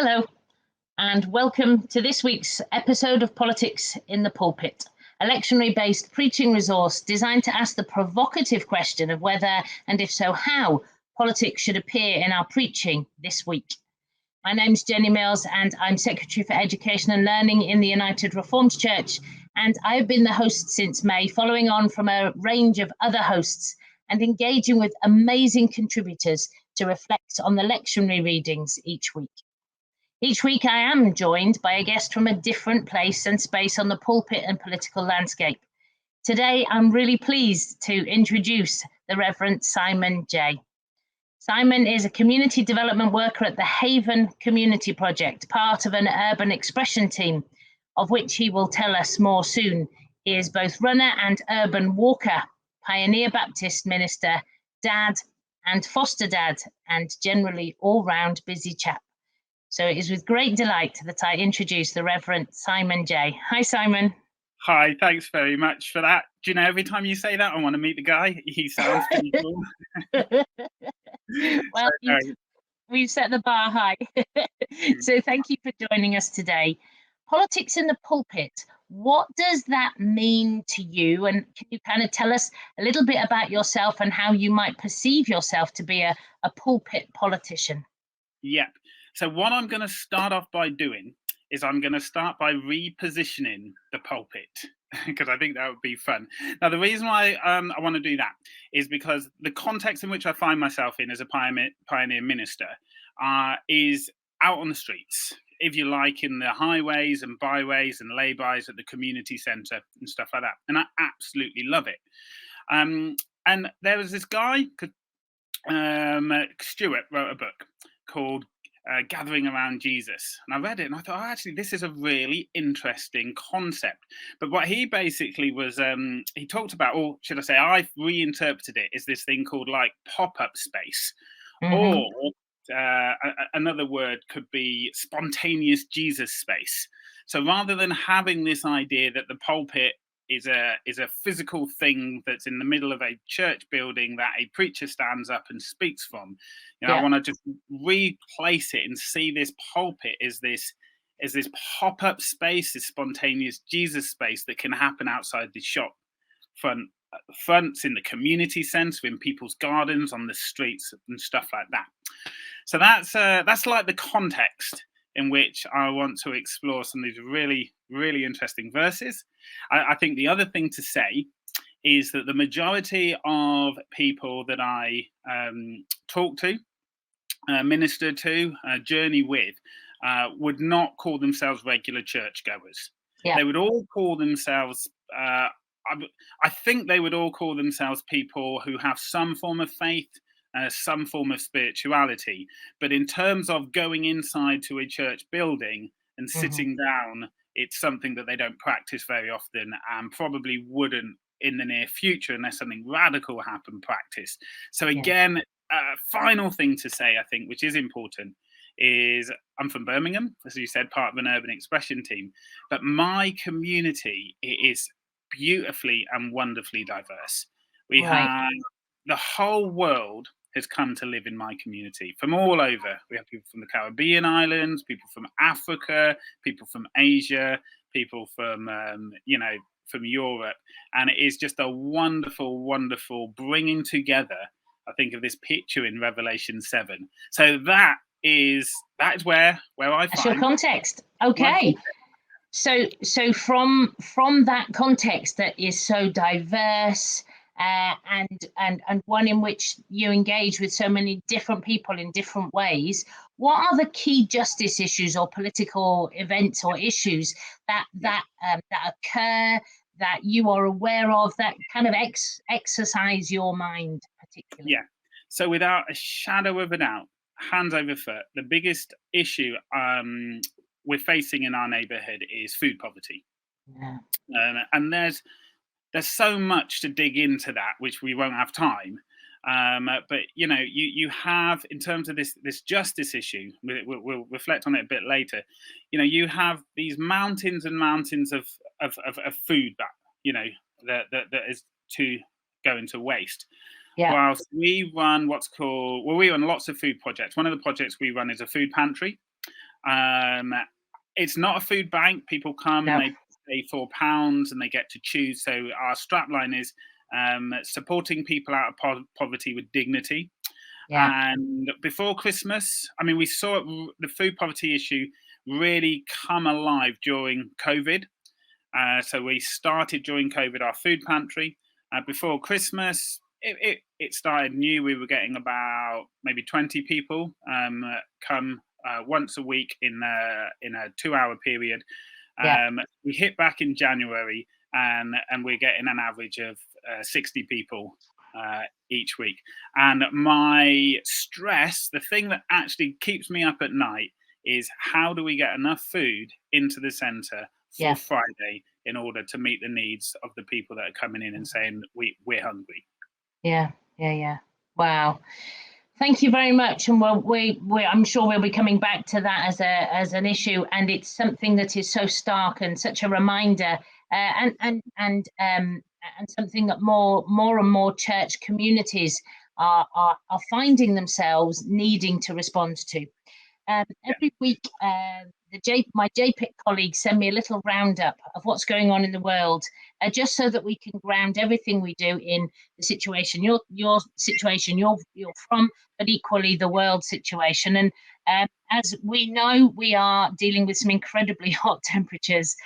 Hello, and welcome to this week's episode of Politics in the Pulpit, a lectionary-based preaching resource designed to ask the provocative question of whether, and if so how, politics should appear in our preaching this week. My name's Jenny Mills, and I'm Secretary for Education and Learning in the United Reformed Church, and I've been the host since May, following on from a range of other hosts and engaging with amazing contributors to reflect on the lectionary readings each week. Each week I am joined by a guest from a different place and space on the pulpit and political landscape. Today I'm really pleased to introduce the Revd Simon Jay. Simon is a community development worker at the Haven Community Project, part of an urban expression team, of which he will tell us more soon. He is both runner and urban walker, pioneer Baptist minister, dad and foster dad, and generally all-round busy chap. So it is with great delight that I introduce the Revd Simon Jay. Hi, Simon. Hi, thanks very much for that. Do you know, every time you say that, I want to meet the guy. He sounds pretty cool. Well, we've set the bar high. So thank you for joining us today. Politics in the pulpit, what does that mean to you? And can you kind of tell us a little bit about yourself and how you might perceive yourself to be a pulpit politician? Yeah. So what I'm going to start off by doing is I'm going to start by repositioning the pulpit, because I think that would be fun. Now, the reason why I want to do that is because the context in which I find myself in as a pioneer minister is out on the streets, if you like, in the highways and byways and lay-bys at the community centre and stuff like that. And I absolutely love it. And there was this guy, Stuart wrote a book called Gathering Around Jesus, and I read it and I thought, actually, this is a really interesting concept. But what he basically was, he talked about, or should I say, I've reinterpreted it as this thing called like pop-up space, or another word could be spontaneous Jesus space. So rather than having this idea that the pulpit is a physical thing that's in the middle of a church building that a preacher stands up and speaks from, I want to just replace it and see this pulpit as this pop-up space, this spontaneous Jesus space that can happen outside the shop fronts, in the community centre, in people's gardens, on the streets and stuff like that. So that's like the context in which I want to explore some of these really, really interesting verses. I think the other thing to say is that the majority of people that I talk to, minister to, journey with, would not call themselves regular churchgoers. Yeah. They would all call themselves, I think they would all call themselves people who have some form of faith, some form of spirituality. But in terms of going inside to a church building and sitting down, it's something that they don't practice very often, and probably wouldn't in the near future unless something radical happened practice. So again, final thing to say, I think, which is important, is I'm from Birmingham, as you said, part of an urban expression team, but my community is beautifully and wonderfully diverse. We have the whole world has come to live in my community from all over. We have people from the Caribbean islands, people from Africa, people from Asia, people from, from Europe. And it is just a wonderful, wonderful bringing together, I think, of this picture in Revelation 7. So that is where I find. That's your context. Okay. So from that context that is so diverse, and one in which you engage with so many different people in different ways, what are the key justice issues or political events or issues that occur, that you are aware of, that kind of exercise your mind particularly? Yeah. So without a shadow of a doubt, hands over foot, the biggest issue we're facing in our neighbourhood is food poverty. Yeah. And there's so much to dig into that, which we won't have time. But you have, in terms of this justice issue, we'll reflect on it a bit later. You have these mountains and mountains of food that is to go into waste. Yeah. Whilst we run we run lots of food projects. One of the projects we run is a food pantry. It's not a food bank. People come, No. they pay £4 and they get to choose. So our strapline is supporting people out of poverty with dignity. Yeah. And before Christmas, I mean, we saw the food poverty issue really come alive during COVID. So we started during COVID our food pantry. Before Christmas, it started new. We were getting about maybe 20 people come once a week in a 2-hour period. Yeah. We hit back in January, and we're getting an average of 60 people each week. And my stress, the thing that actually keeps me up at night, is how do we get enough food into the centre for Yeah. Friday in order to meet the needs of the people that are coming in and saying we're hungry. Yeah. Wow. Thank you very much, and I'm sure we'll be coming back to that as an issue, and it's something that is so stark and such a reminder, and something that more and more church communities are finding themselves needing to respond to. Every week, my JPIC colleagues send me a little roundup of what's going on in the world, just so that we can ground everything we do in the situation, your situation you're from, but equally the world situation. And as we know, we are dealing with some incredibly hot temperatures.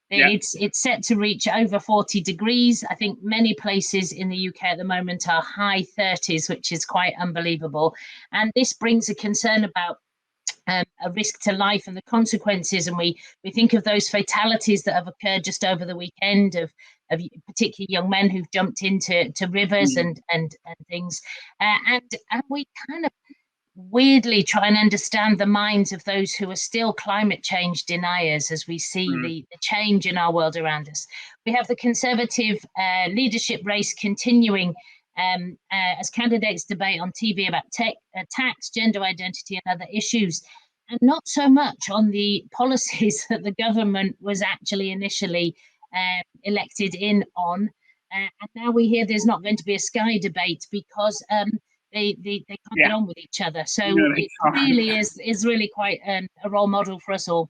It's set to reach over 40 degrees. I think many places in the UK at the moment are high 30s, which is quite unbelievable. And this brings a concern about a risk to life and the consequences. And we think of those fatalities that have occurred just over the weekend of particularly young men who've jumped into rivers and things. And we kind of weirdly try and understand the minds of those who are still climate change deniers as we see the change in our world around us. We have the Conservative leadership race continuing as candidates debate on TV about tax, gender identity and other issues, and not so much on the policies that the government was actually initially elected in on. And now we hear there's not going to be a Sky debate because they can't get on with each other. So it really is really quite a role model for us all.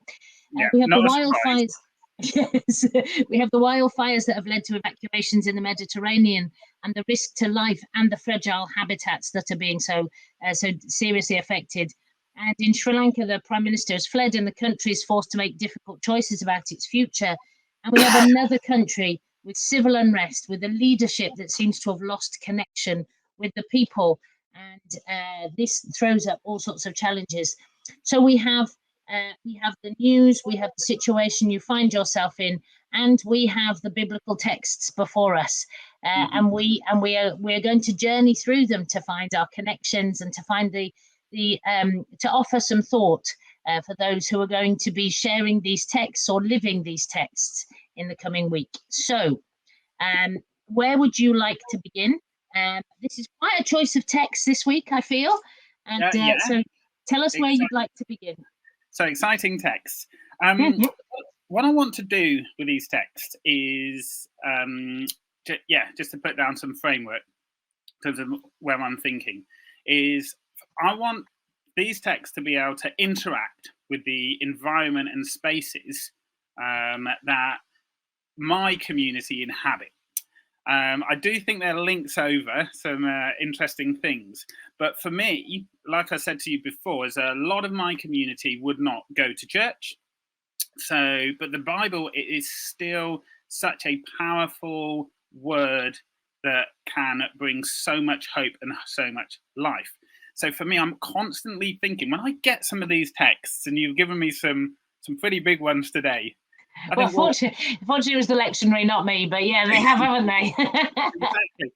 We have the wildfires. Yes, we have the wildfires that have led to evacuations in the Mediterranean and the risk to life and the fragile habitats that are being so seriously affected. And in Sri Lanka, the Prime Minister has fled and the country is forced to make difficult choices about its future. And we have another country with civil unrest, with a leadership that seems to have lost connection with the people. And this throws up all sorts of challenges. So we have the news, we have the situation you find yourself in, and we have the biblical texts before us, and we are going to journey through them to find our connections and to find to offer some thought for those who are going to be sharing these texts or living these texts in the coming week. So, where would you like to begin? This is quite a choice of texts this week, I feel, and so tell us where you'd like to begin. So exciting texts. What I want to do with these texts is, just to put down some framework in terms of where I'm thinking, is I want these texts to be able to interact with the environment and spaces that my community inhabit. I do think there are links over some interesting things. But for me, like I said to you before, is a lot of my community would not go to church. So, but the Bible is still such a powerful word that can bring so much hope and so much life. So for me, I'm constantly thinking, when I get some of these texts, and you've given me some pretty big ones today, fortunately, it was the lectionary, not me, but yeah, they have, haven't they? Exactly.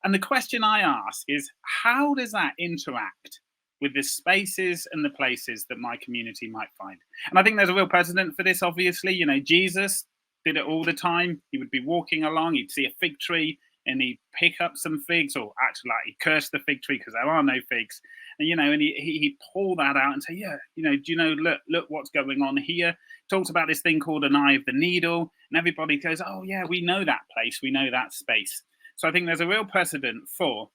And the question I ask is, how does that interact with the spaces and the places that my community might find? And I think there's a real precedent for this, obviously. You know, Jesus did it all the time. He would be walking along, he'd see a fig tree, and he'd pick up some figs, or actually, he cursed the fig tree because there are no figs. And, and he'd pull that out and say, do you know, look what's going on here. Talks about this thing called an eye of the needle, and everybody goes, oh yeah, we know that place, we know that space. So I think there's a real precedent for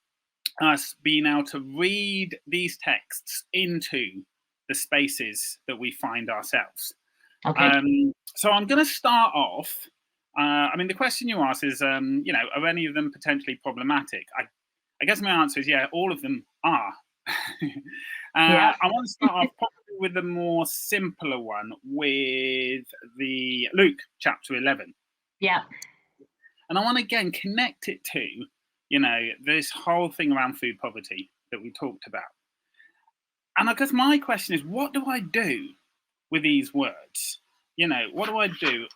us being able to read these texts into the spaces that we find ourselves. Okay. So I'm going to start off. I mean, the question you asked is, are any of them potentially problematic? I guess my answer is, yeah, all of them are. Yeah. I want to start off probably with the more simpler one, with the Luke chapter 11. Yeah. And I want to again connect it to, this whole thing around food poverty that we talked about. And I guess my question is, what do I do with these words? What do I do?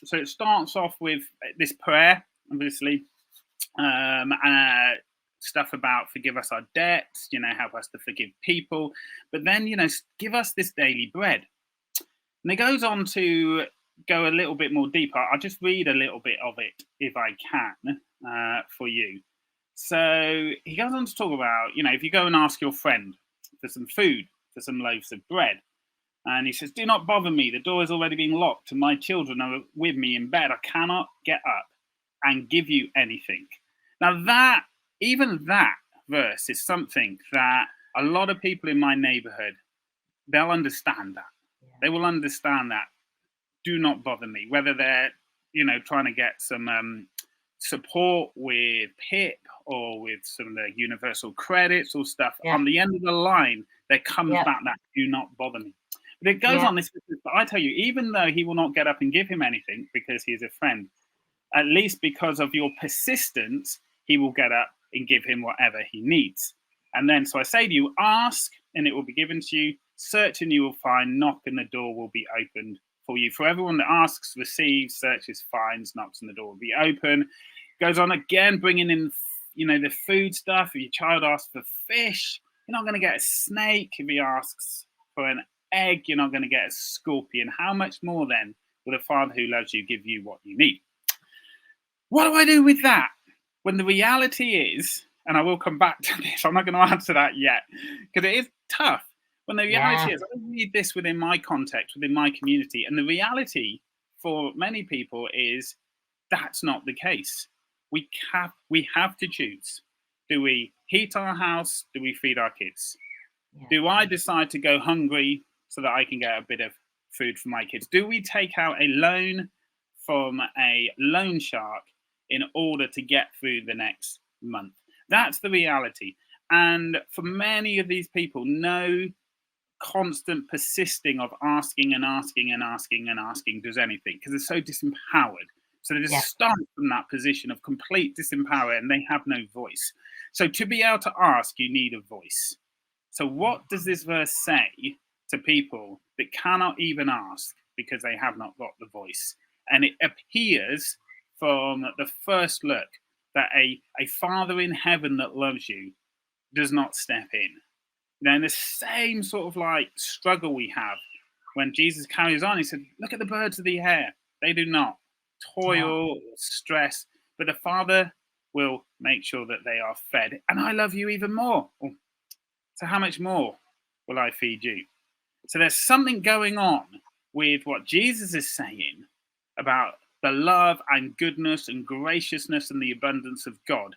So it starts off with this prayer, obviously, and stuff about forgive us our debts, help us to forgive people. But then, give us this daily bread. And it goes on to go a little bit more deeper. I'll just read a little bit of it if I can for you. So he goes on to talk about, if you go and ask your friend for some food, for some loaves of bread, and he says, do not bother me. The door is already being locked and my children are with me in bed. I cannot get up and give you anything. Now even that verse is something that a lot of people in my neighborhood, they'll understand that. Yeah. They will understand that. Do not bother me. Whether they're, trying to get some support with PIP or with some of the universal credits or stuff, on the end of the line, there comes back that do not bother me. But it goes on this, but I tell you, even though he will not get up and give him anything because he is a friend, at least because of your persistence, he will get up and give him whatever he needs. And then, so I say to you, ask and it will be given to you, search and you will find, knock and the door will be opened for you. For everyone that asks, receives, searches, finds, knocks and the door will be open. Goes on again, bringing in, the food stuff. If your child asks for fish, you're not going to get a snake. If he asks for an egg, you're not going to get a scorpion. How much more then will the Father who loves you give you what you need? What do I do with that? When the reality is, and I will come back to this, I'm not going to answer that yet, because it is tough. When the reality is, I read this within my context, within my community, and the reality for many people is that's not the case. We have to choose. Do we heat our house? Do we feed our kids? Yeah. Do I decide to go hungry so that I can get a bit of food for my kids? Do we take out a loan from a loan shark in order to get through the next month? That's the reality. And for many of these people, no constant persisting of asking and asking and asking and asking does anything, because they're so disempowered. So they just start from that position of complete disempower and they have no voice. So to be able to ask, you need a voice. So what does this verse say to people that cannot even ask because they have not got the voice? And it appears from the first look that a Father in heaven that loves you does not step in. Now, in the same sort of like struggle we have when Jesus carries on, he said, look at the birds of the air. They do not toil or stress, but the Father will make sure that they are fed. And I love you even more. So how much more will I feed you? So there's something going on with what Jesus is saying about the love and goodness and graciousness and the abundance of God,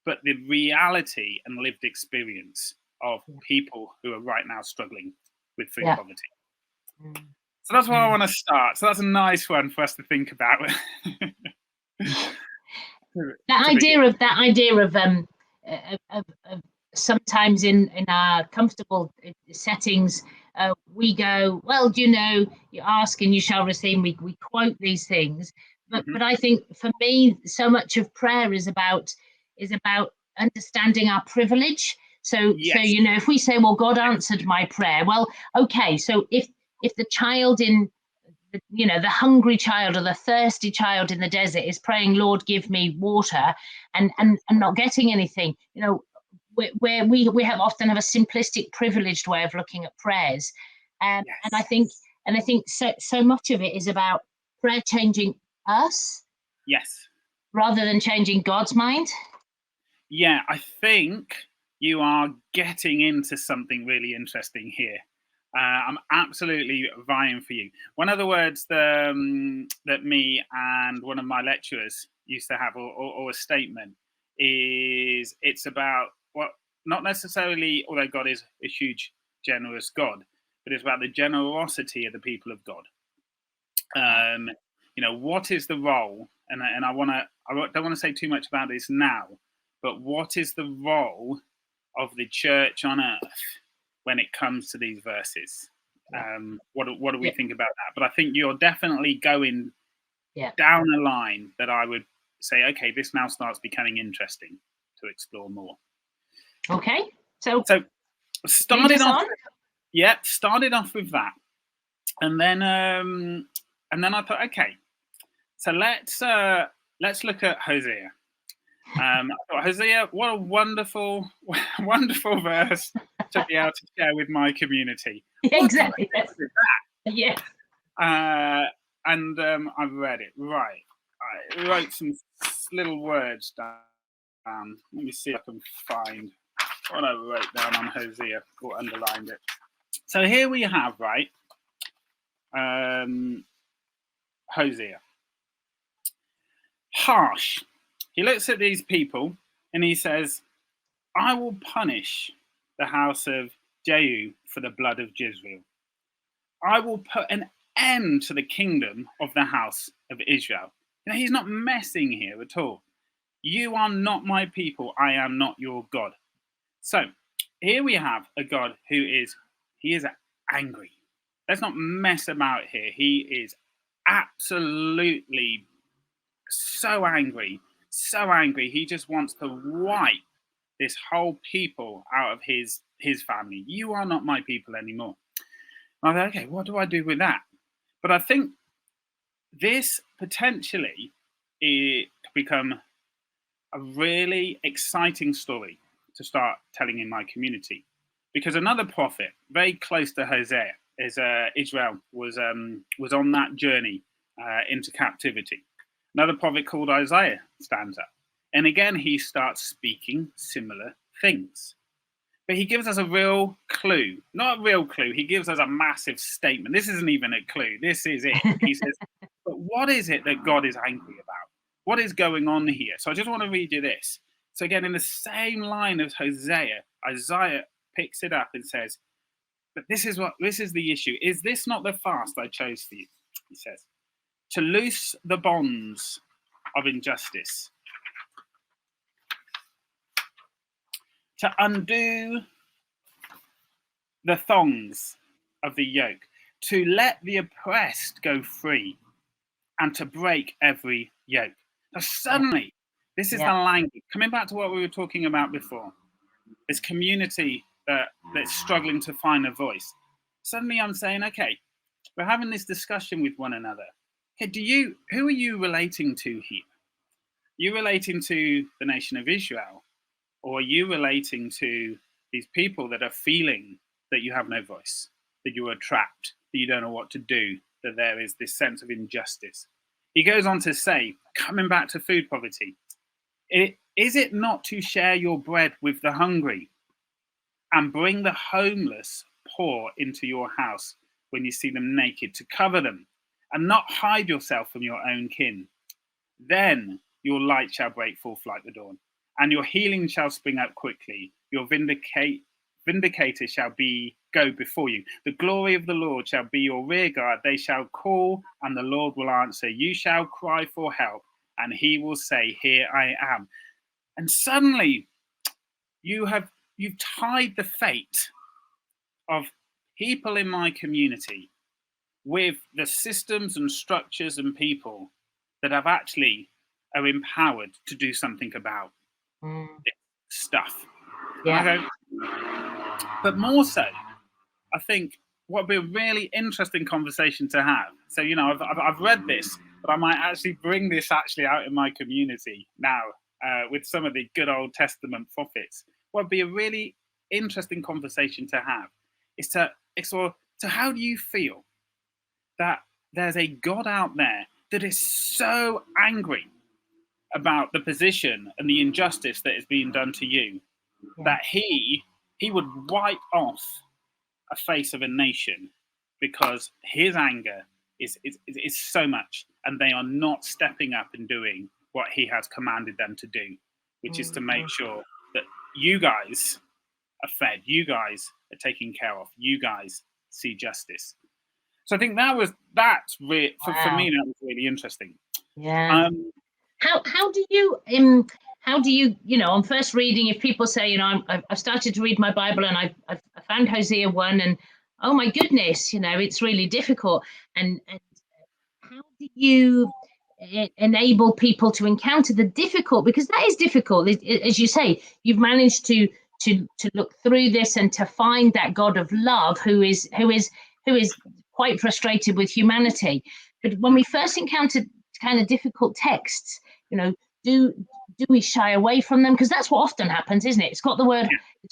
but the reality and lived experience of people who are right now struggling with food poverty. So that's where I want to start. So that's a nice one for us to think about. That idea of sometimes in our comfortable settings, we go, well, you ask and you shall receive. We quote these things, but I think for me, so much of prayer is about understanding our privilege. So if we say, well, God answered my prayer, well, okay. So if the child in the hungry child or the thirsty child in the desert is praying, Lord, give me water, and not getting anything, where we often have a simplistic, privileged way of looking at prayers, and I think so much of it is about prayer changing us, rather than changing God's mind. Yeah, I think you are getting into something really interesting here. I'm absolutely vying for you. One of the words that me and one of my lecturers used to have, or a statement, is it's about not necessarily, although God is a huge, generous God, but it's about the generosity of the people of God. What is the role? And I don't want to say too much about this now, but what is the role of the church on earth when it comes to these verses? What do we think about that? But I think you're definitely going down a line that I would say, okay, this now starts becoming interesting to explore more. Okay, so started off with that, and then I thought, okay, so let's look at Hosea. I thought, Hosea, what a wonderful verse to be able to share with my community. Exactly. Yeah. And I read it. Right. I wrote some little words down. Let me see if I can find what I wrote down on Hosea or underlined it. So here we have, right, Hosea. Harsh. He looks at these people and he says, I will punish the house of Jehu for the blood of Jezreel. I will put an end to the kingdom of the house of Israel. He's not messing here at all. You are not my people. I am not your God. So here we have a God who is angry. Let's not mess about here. He is absolutely so angry. He just wants to wipe this whole people out of his family. You are not my people anymore. I thought, okay, what do I do with that? But I think this potentially could become a really exciting story to start telling in my community, because another prophet very close to Hosea is Israel was on that journey into captivity. Another prophet called Isaiah stands up, and again he starts speaking similar things. But he gives us a real clue. Not a real clue. He gives us a massive statement. This isn't even a clue. This is it. He says, but what is it that God is angry about? What is going on here? So I just want to read you this. So again, in the same line as Hosea, Isaiah picks it up and says, but this is the issue. Is this not the fast I chose for you? He says, to loose the bonds of injustice, to undo the thongs of the yoke, to let the oppressed go free, and to break every yoke. So suddenly, this is the language. Coming back to what we were talking about before, this community that's struggling to find a voice. Suddenly I'm saying, okay, we're having this discussion with one another. Okay, who are you relating to here? Are you relating to the nation of Israel? Or are you relating to these people that are feeling that you have no voice, that you are trapped, that you don't know what to do, that there is this sense of injustice? He goes on to say, coming back to food poverty, is it not to share your bread with the hungry and bring the homeless poor into your house when you see them naked, to cover them and not hide yourself from your own kin? Then your light shall break forth like the dawn, and your healing shall spring up quickly. Your vindicator shall go before you. The glory of the Lord shall be your rear guard. They shall call, and the Lord will answer. You shall cry for help, and he will say, here I am. And suddenly, you've tied the fate of people in my community with the systems and structures and people that are empowered to do something about this stuff. Yeah. But more so, I think what would be a really interesting conversation to have. So, I've read this, but I might actually bring this out in my community now with some of the good Old Testament prophets. What would be a really interesting conversation to have is to explore, so how do you feel that there's a God out there that is so angry about the position and the injustice that is being done to you, that he would wipe off a face of a nation because his anger is so much, and they are not stepping up and doing what he has commanded them to do, which is to make sure that you guys are fed, you guys are taken care of, you guys see justice. So I think that's for me, that was really interesting. Yeah. How do you on first reading, if people say, I've started to read my Bible and I've found Hosea 1 and oh my goodness, it's really difficult, and how do you enable people to encounter the difficult, because that is difficult, as you say, you've managed to look through this and to find that God of love who is quite frustrated with humanity. But when we first encountered kind of difficult texts, do we shy away from them? Because that's what often happens, isn't it? It's got the word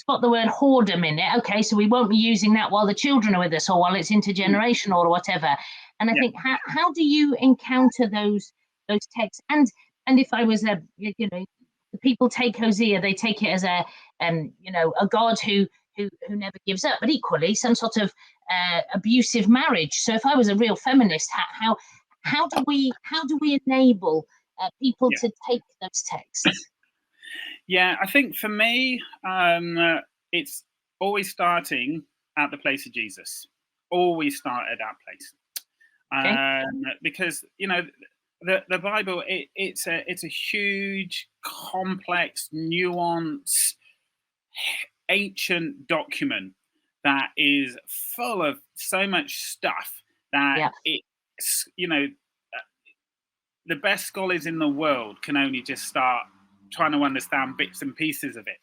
whoredom in it. Okay, so we won't be using that while the children are with us or while it's intergenerational or whatever. And I think how do you encounter those texts? And if I was the people take Hosea, they take it as a God who never gives up, but equally some sort of abusive marriage. So if I was a real feminist, how do we enable people to take those texts? Yeah, I think for me, it's always starting at the place of Jesus. Always start at that place, because the Bible it's a huge, complex, nuanced, ancient document that is full of so much stuff that it's the best scholars in the world can only just start trying to understand bits and pieces of it.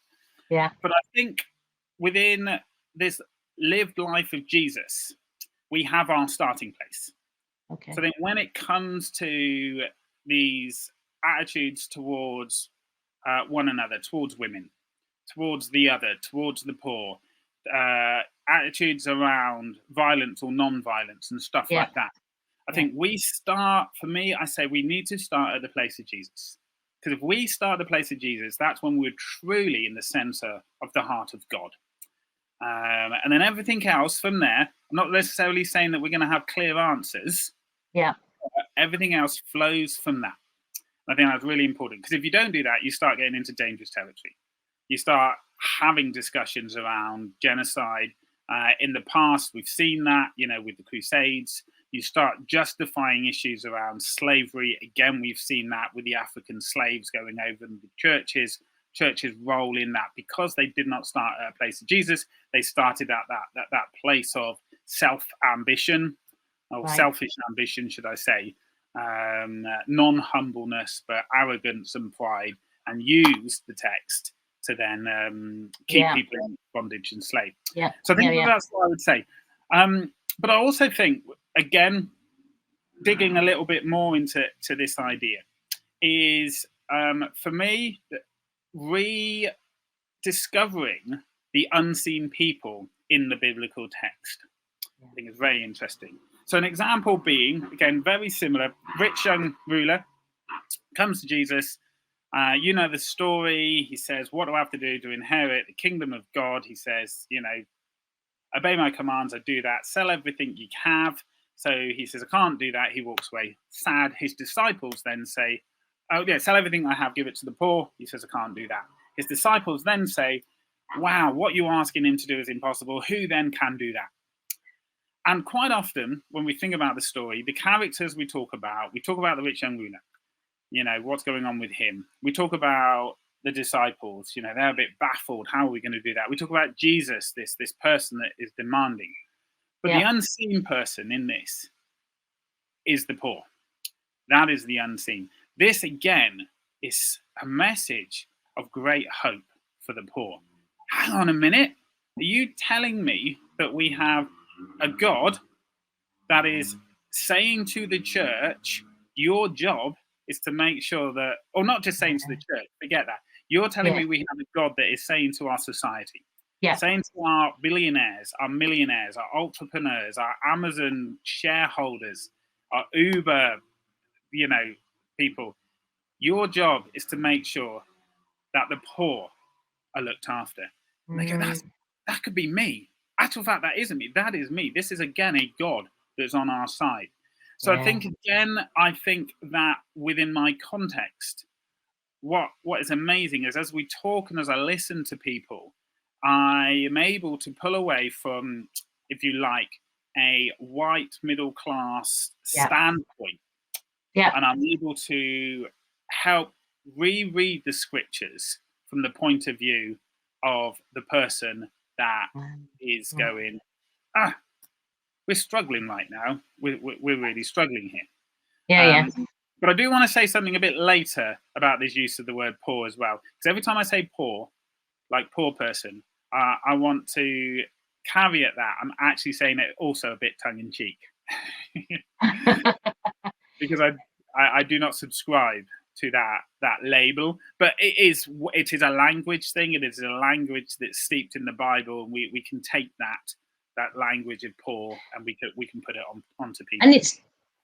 Yeah. But I think within this lived life of Jesus, we have our starting place. Okay. So then when it comes to these attitudes towards one another, towards women, towards the other, towards the poor, attitudes around violence or non-violence and stuff like that, I think we start, for me, I say we need to start at the place of Jesus. Because if we start at the place of Jesus, that's when we're truly in the center of the heart of God. And then everything else from there, I'm not necessarily saying that we're going to have clear answers. Yeah. Everything else flows from that. I think that's really important, because if you don't do that, you start getting into dangerous territory. You start having discussions around genocide. In the past, we've seen that, with the Crusades. You start justifying issues around slavery. Again, we've seen that with the African slaves going over the churches. Churches role in that because they did not start at a place of Jesus. They started at that place of self-ambition, or selfish ambition, should I say, non-humbleness, but arrogance and pride, and used the text to then keep people in bondage and slave. Yeah. So I think that's what I would say. But I also think, again, digging a little bit more into this idea is, for me, rediscovering the unseen people in the biblical text. I think it's very interesting. So an example being, again, very similar, rich young ruler comes to Jesus. You know the story. He says, what do I have to do to inherit the kingdom of God? He says, obey my commands. I do that. Sell everything you have. So he says, I can't do that. He walks away sad. His disciples then say, oh yeah, sell everything I have, give it to the poor. He says, I can't do that. His disciples then say, wow, what you're asking him to do is impossible. Who then can do that? And quite often, when we think about the story, the characters we talk about the rich young ruler, what's going on with him. We talk about the disciples, they're a bit baffled. How are we going to do that? We talk about Jesus, this person that is demanding. But the unseen person in this is the poor. That is the unseen. This, again, is a message of great hope for the poor. Hang on a minute. Are you telling me that we have a God that is saying to the church, your job is to make sure that, or not just saying to the church, forget that. You're telling me we have a God that is saying to our society, saying to our billionaires, our millionaires, our entrepreneurs, our Amazon shareholders, our Uber, people, your job is to make sure that the poor are looked after. And they go, that could be me. Actual fact, that isn't me. That is me. This is, again, a God that's on our side. So I think, again, that within my context, what is amazing is as we talk and as I listen to people, I am able to pull away from, if you like, a white middle class Yeah. standpoint. Yeah. And I'm able to help reread the scriptures from the point of view of the person that is going, we're struggling right now. We're really struggling here. Yeah. But I do want to say something a bit later about this use of the word poor as well. Because every time I say poor, like poor person, I want to caveat that I'm actually saying it also a bit tongue in cheek. Because I do not subscribe to that label, but it is a language thing. It is a language that's steeped in the Bible, and we can take that language of poor and we can put it onto people.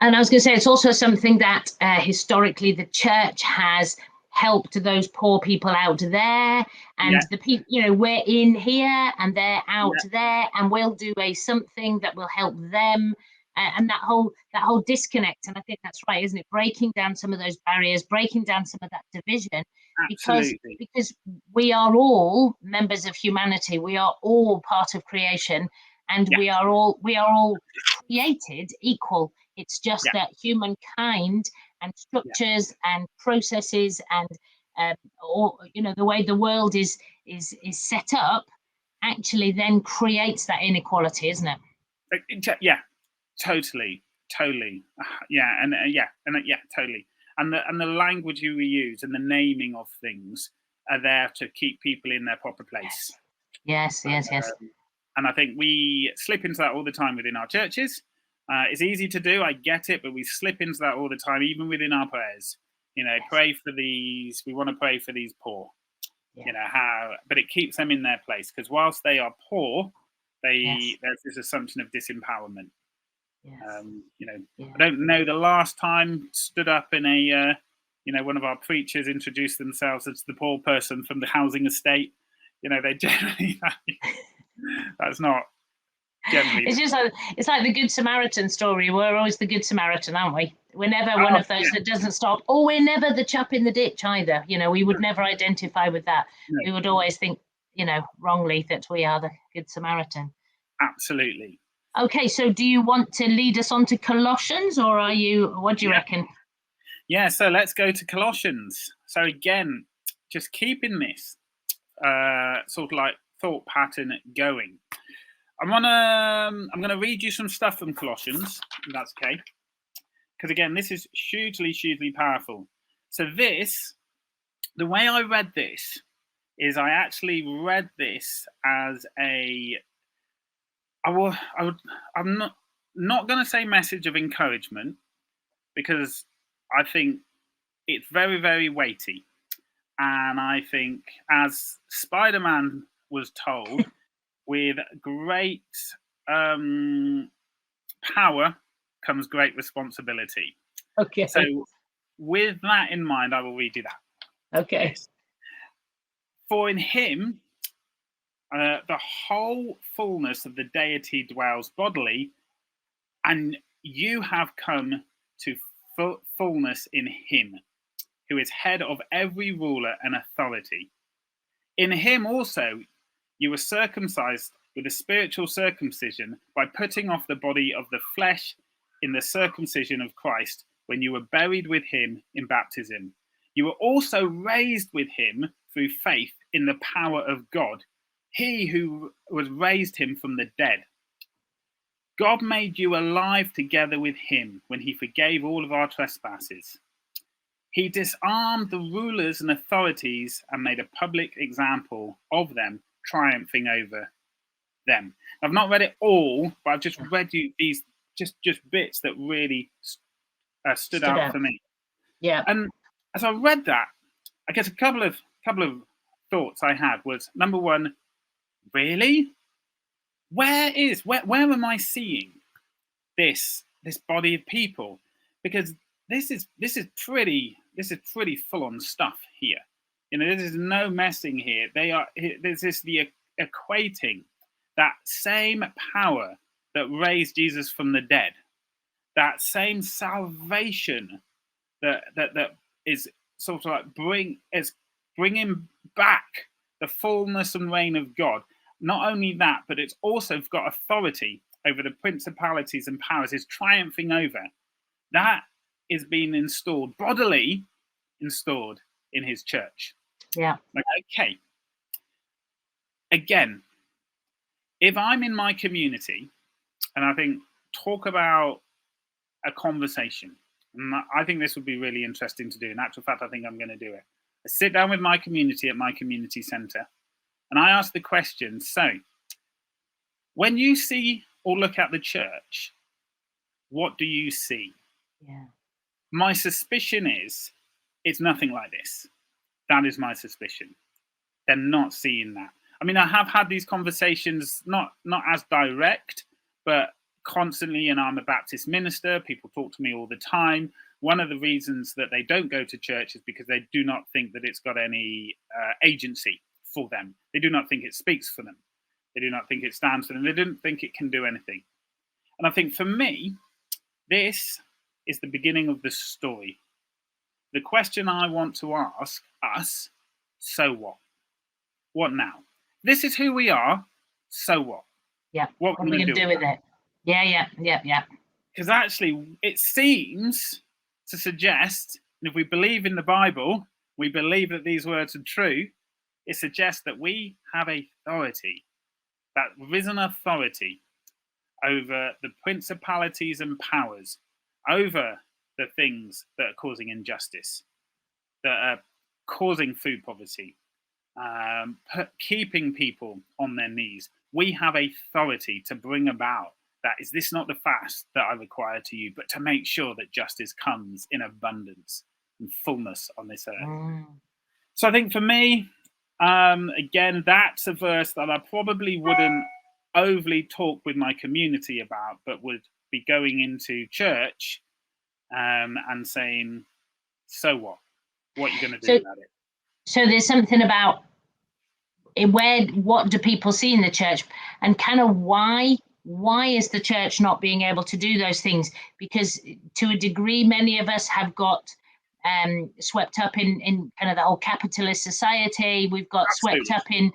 And I was going to say it's also something that historically the church has helped those poor people out there, and the people, we're in here and they're out there, and we'll do something that will help them. And that whole disconnect, and I think that's right, isn't it? Breaking down some of those barriers, breaking down some of that division, because we are all members of humanity. We are all part of creation, and we are all created equal. It's just that humankind and structures and processes and the way the world is set up actually then creates that inequality, isn't it? Totally. Totally. And the language you use and the naming of things are there to keep people in their proper place. Yes. And I think we slip into that all the time within our churches. It's easy to do, I get it, but we slip into that all the time, even within our prayers. Pray for these. We want to pray for these poor. But it keeps them in their place, because whilst they are poor, there's this assumption of disempowerment. I don't know the last time stood up in a one of our preachers introduced themselves as the poor person from the housing estate. They generally that's not generally. It's like the Good Samaritan story. We're always the Good Samaritan, aren't we? We're never one of those that doesn't stop. We're never the chap in the ditch either. We would never identify with that. No. We would always think, wrongly, that we are the Good Samaritan. Absolutely. Okay, so do you want to lead us on to Colossians, or what do you reckon? Yeah, so let's go to Colossians. So again, just keeping this sort of like thought pattern going. I'm gonna read you some stuff from Colossians, if that's okay. Because again, this is hugely, hugely powerful. So the way I read this is I actually read this as I'm not going to say message of encouragement, because I think it's very, very weighty. And I think, as Spider-Man was told, with great power comes great responsibility. Okay. So with that in mind, I will read you that. Okay. Yes. For in him, the whole fullness of the deity dwells bodily, and you have come to fullness in him, who is head of every ruler and authority. In him also you were circumcised with a spiritual circumcision by putting off the body of the flesh in the circumcision of Christ, when you were buried with him in baptism. You were also raised with him through faith in the power of God, he who was raised him from the dead. God made you alive together with him when he forgave all of our trespasses. He disarmed the rulers and authorities and made a public example of them, triumphing over them. I've not read it all, but I've just read you these just bits that really stood out for me. Yeah. And as I read that, I guess a couple of thoughts I had was, number one, really? Where am I seeing this body of people? Because this is pretty full on stuff here. There's no messing here. There's the equating that same power that raised Jesus from the dead, that same salvation that is sort of like bringing back the fullness and reign of God. Not only that, but it's also got authority over the principalities and powers, is triumphing over. That is being installed, bodily installed in his church. Yeah. Okay. Again, if I'm in my community, and I think talk about a conversation, and I think this would be really interesting to do. In actual fact, I think I'm going to do it. I sit down with my community at my community centre, and I ask the question, so when you see or look at the church, what do you see? Yeah. My suspicion is it's nothing like this. That is my suspicion. They're not seeing that. I mean, I have had these conversations, not as direct, but constantly, and I'm a Baptist minister. People talk to me all the time. One of the reasons that they don't go to church is because they do not think that it's got any agency for them. They do not think it speaks for them. They do not think it stands for them. They don't think it can do anything. And I think for me, this is the beginning of the story. The question I want to ask us, so what? What now? This is who we are, so what? Yeah. What are we going to do with it? Yeah. Because actually, it seems to suggest, and if we believe in the Bible, we believe that these words are true, it suggests that we have authority, that risen authority over the principalities and powers, over the things that are causing injustice, that are causing food poverty, keeping people on their knees. We have authority to bring about that. Is this not the fast that I require to you, but to make sure that justice comes in abundance and fullness on this earth? So I think for me, again, that's a verse that I probably wouldn't overly talk with my community about, but would be going into church and saying, so what? What are you going to do about it? So there's something about what do people see in the church, and kind of why is the church not being able to do those things? Because to a degree, many of us have got swept up in kind of the whole capitalist society. We've got swept up in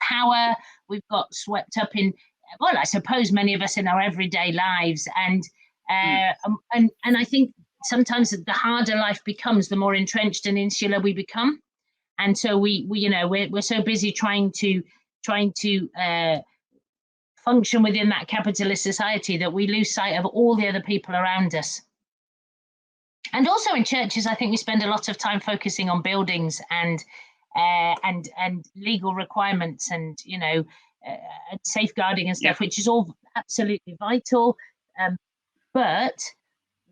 power. We've got swept up in, well, I suppose many of us in our everyday lives. And I think sometimes the harder life becomes, the more entrenched and insular we become. And so we're so busy trying to function within that capitalist society that we lose sight of all the other people around us. And also in churches, I think we spend a lot of time focusing on buildings and legal requirements and safeguarding and stuff, which is all absolutely vital. But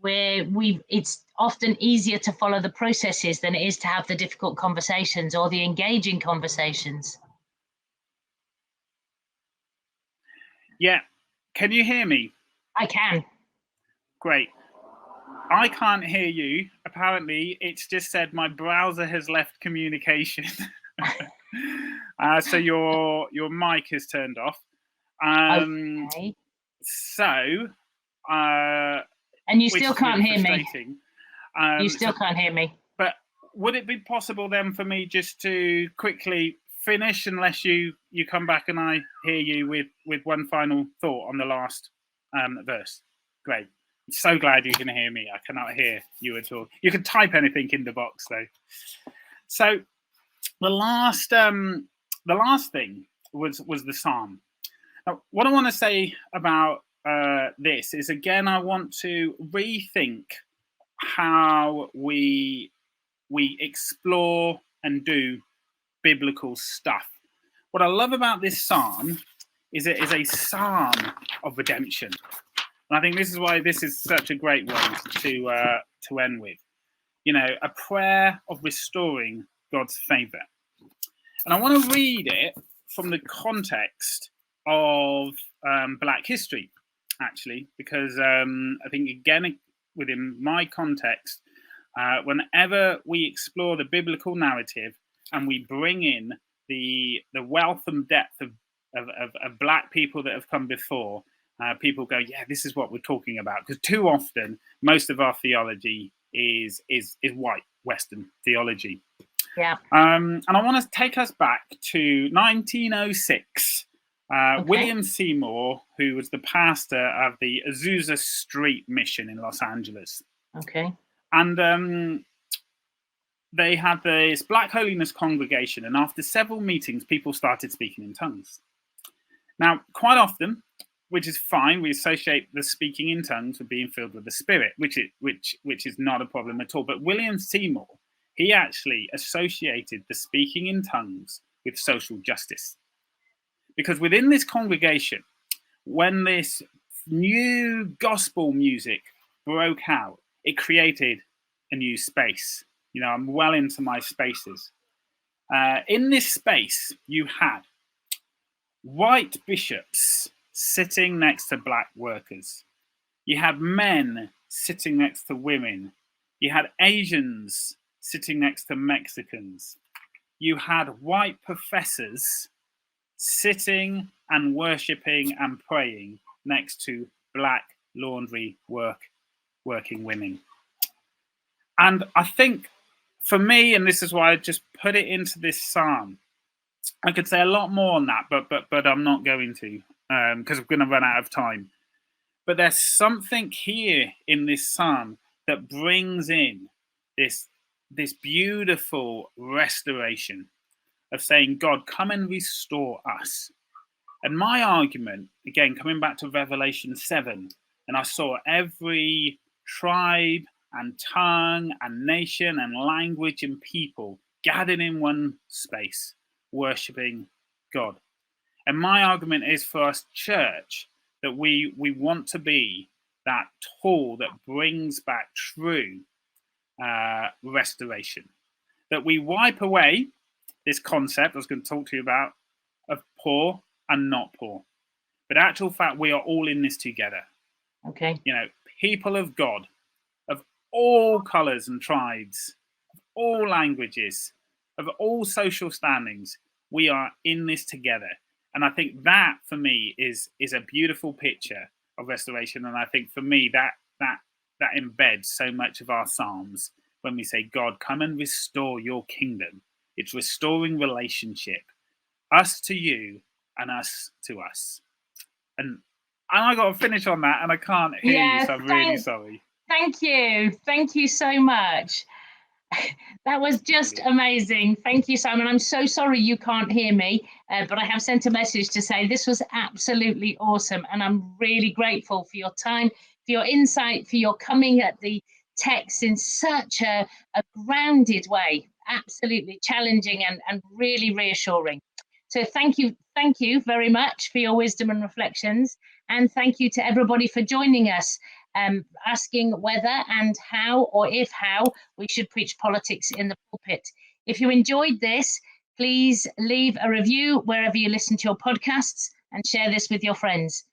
it's often easier to follow the processes than it is to have the difficult conversations or the engaging conversations. Yeah. Can you hear me? I can. Great. I can't hear you. Apparently, it's just said my browser has left communication. So your mic is turned off. Okay. So. And you still can't hear me. You still can't hear me. But would it be possible then for me just to quickly finish, unless you come back and I hear you with one final thought on the last verse? Great. I'm so glad you can hear me. I cannot hear you at all. You can type anything in the box though. So the last thing was the psalm. Now, what I want to say about this is, again, I want to rethink how we explore and do biblical stuff. What I love about this psalm is it is a psalm of redemption. And I think this is why this is such a great one to end with. A prayer of restoring God's favor. And I want to read it from the context of Black history, actually, because I think, again, within my context, whenever we explore the biblical narrative and we bring in the wealth and depth of Black people that have come before, people go, yeah, this is what we're talking about. Because too often, most of our theology is white Western theology. Yeah. And I want to take us back to 1906 William Seymour, who was the pastor of the Azusa Street Mission in Los Angeles. Okay. And they had this Black Holiness congregation, and after several meetings, people started speaking in tongues. Now, quite often, which is fine, we associate the speaking in tongues with being filled with the Spirit, which is not a problem at all. But William Seymour, he actually associated the speaking in tongues with social justice. Because within this congregation, when this new gospel music broke out, it created a new space. You know, I'm well into my spaces. In this space, you had white bishops sitting next to black workers. You had men sitting next to women. You had Asians sitting next to Mexicans. You had white professors sitting and worshipping and praying next to black laundry working women. And I think for me, and this is why I just put it into this psalm, I could say a lot more on that, but I'm not going to, because we're going to run out of time. But there's something here in this psalm that brings in this beautiful restoration of saying, God, come and restore us. And my argument, again, coming back to Revelation 7, and I saw every tribe and tongue and nation and language and people gathered in one space, worshipping God. And my argument is for us, church, that we want to be that tool that brings back true restoration. That we wipe away this concept I was going to talk to you about of poor and not poor. But actual fact, we are all in this together. Okay. You know, people of God, of all colours and tribes, of all languages, of all social standings, we are in this together. And I think that, for me, is a beautiful picture of restoration. And I think, for me, that embeds so much of our psalms when we say, God, come and restore your kingdom. It's restoring relationship, us to you and us to us. And I got to finish on that, and I can't hear you, so I'm really sorry. Thank you. Thank you so much. That was just amazing. Thank you, Simon. I'm so sorry you can't hear me, but I have sent a message to say this was absolutely awesome, and I'm really grateful for your time, for your insight, for your coming at the text in such a grounded way, absolutely challenging and really reassuring. So thank you very much for your wisdom and reflections, and thank you to everybody for joining us. Asking whether and how, or if how, we should preach politics in the pulpit. If you enjoyed this, please leave a review wherever you listen to your podcasts and share this with your friends.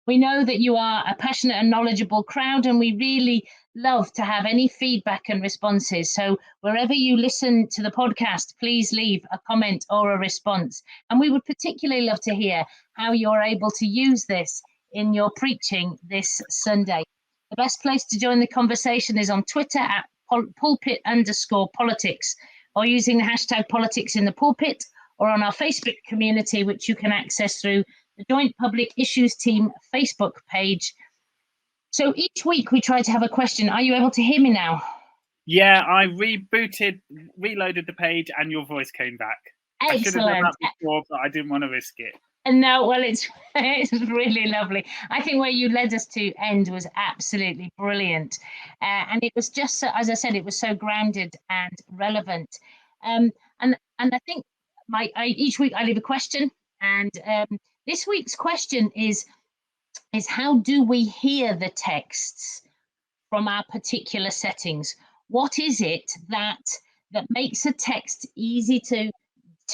We know that you are a passionate and knowledgeable crowd, and we really love to have any feedback and responses. So wherever you listen to the podcast, please leave a comment or a response. And we would particularly love to hear how you're able to use this in your preaching this Sunday. The best place to join the conversation is on Twitter at pulpit_politics, or using the hashtag politics in the pulpit, or on our Facebook community, which you can access through the Joint Public Issues Team Facebook page. So each week we try to have a question. Are you able to hear me now? Yeah, I reloaded the page, and your voice came back. Excellent. I should have done that before, but I didn't want to risk it. No, well, it's really lovely. I think where you led us to end was absolutely brilliant. And it was just, as I said, it was so grounded and relevant. And I think each week I leave a question. And this week's question is how do we hear the texts from our particular settings? What is it that makes a text easy to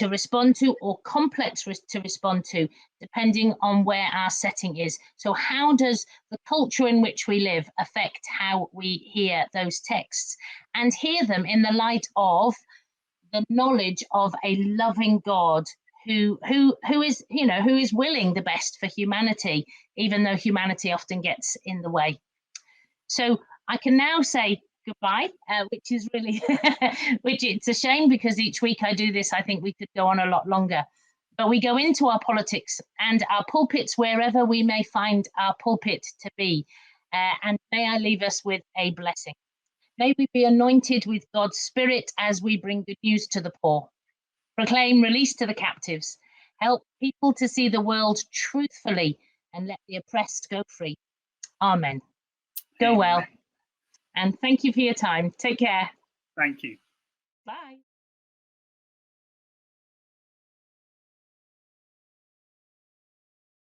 respond to, or complex to respond to, depending on where our setting is? So how does the culture in which we live affect how we hear those texts, and hear them in the light of the knowledge of a loving God who is willing the best for humanity, even though humanity often gets in the way? So I can now say goodbye, which is really, which it's a shame, because each week I do this, I think we could go on a lot longer. but we go into our politics and our pulpits wherever we may find our pulpit to be. And may I leave us with a blessing. May we be anointed with God's Spirit as we bring good news to the poor, proclaim release to the captives, help people to see the world truthfully, and let the oppressed go free. Amen. Go well, and thank you for your time. Take care. Thank you. Bye.